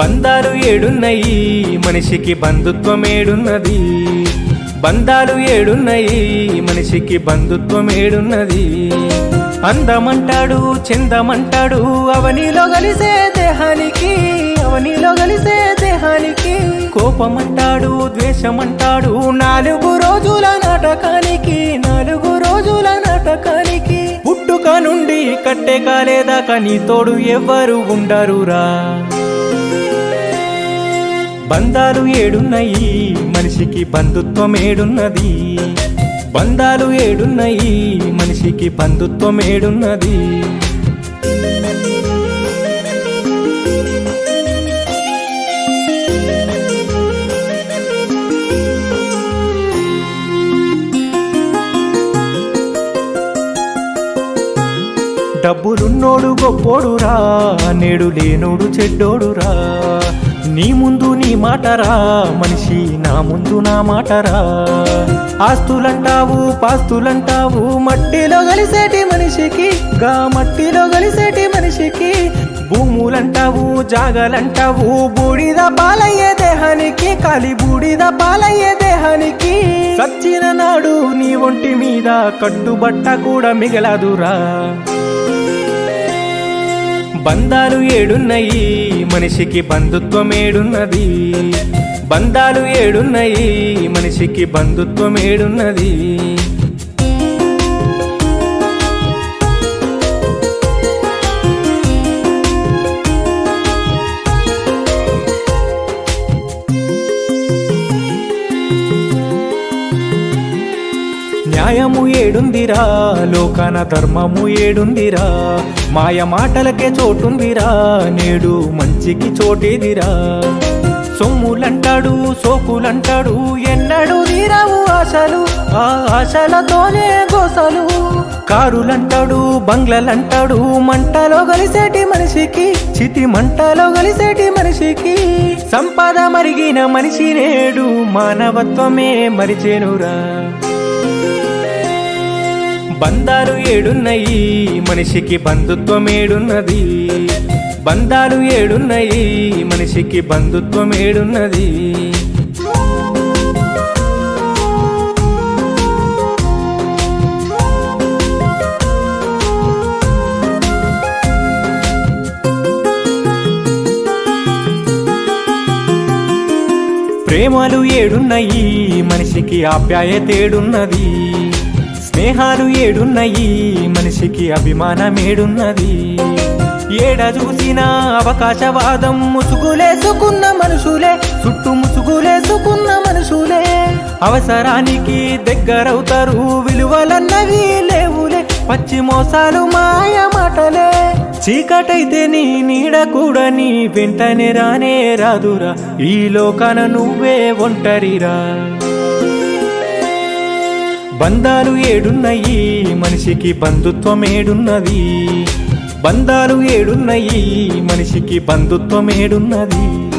బంధాలు ఏడున్నయి మనిషికి బంధుత్వం ఏడున్నది. బంధాలు ఏడున్నయి మనిషికి బంధుత్వం ఏడున్నది. అందమంటాడు చందమంటాడు అవనిలో కలిసే దేహానికి, అవనిలో కలిసే దేహానికి. కోపమంటాడు ద్వేషమంటాడు నాలుగు రోజుల నాటకానికి, నాలుగు రోజుల నాటకానికి. పుట్టుక నుండి కట్టే కాలేదాకా నీ తోడు ఎవ్వరు ఉండరురా. బంధాలు ఏడున్నయి మనిషికి బంధుత్వం ఏడున్నది. బంధాలు ఏడున్నయి మనిషికి బంధుత్వం ఏడున్నది. డబ్బులున్నోడు గొప్పోడురా, నేడు లేనోడు చెడ్డోడురా. నీ ముందు నీ మాటరా మనిషి, నా ముందు నా మాటరా. ఆస్తులంటావు పాస్తులంటావు మట్టిలో కలిసేటి మనిషికి, గా మట్టిలో కలిసేటి మనిషికి. భూములంటావు జాగలంటావు బూడిద పాలయ్యే దేహానికి, కాలి బూడిద పాలయ్యే దేహానికి. సచ్చిన నాడు నీ ఒంటి మీద కట్టుబట్ట కూడా మిగలదురా. బంధాలు ఏడున్నయి మనిషికి బంధుత్వం ఏడున్నది. బంధాలు ఏడున్నయి మనిషికి బంధుత్వం ఏడున్నది. న్యాయము ఏడుందిరా లోకాన, ధర్మము ఏడుందిరా. మాయ మాటలకే చోటుందిరా, నేడు మంచికి చోటేదిరా. సొమ్ములంటాడు సోకులంటాడు ఎన్నడూ తీరావు ఆశలు, ఆ ఆశలతోనే గోసలు. కారులంటాడు బంగ్లలంటాడు మంటలో కలిసేటి మనిషికి, చితి మంటలో కలిసేటి మనిషికి. సంపద మరిగిన మనిషి నేడు మానవత్వమే మరిచేనురా. బంధాలు ఏడున్నయి మనిషికి బంధుత్వం ఏడున్నది. బంధాలు ఏడున్నయి మనిషికి బంధుత్వం ఏడున్నది. ప్రేమలు ఏడున్నయి మనిషికి ఆప్యాయత ఏడున్నది. స్నేహాలు ఏడున్నయి మనిషికి అభిమానం ఏడున్నది. ఏడ చూసినా అవకాశవాదం ముసుగులేసుకున్న మనుషులే, చుట్టూ ముసుగులేసుకున్న మనుషులే. అవసరానికి దగ్గరవుతారు విలువలన్నవి లేవులే, పచ్చి మోసాలు మాయ మాటలే. చీకటైతే నీ నీడ కూడా నీ వెంటనే రానే రాదురా. ఈ లోకాన నువ్వే ఒంటరిరా. బంధాలు ఏడున్నయి మనిషికి బంధుత్వం ఏడున్నది. బంధాలు ఏడున్నయి మనిషికి బంధుత్వం ఏడున్నది.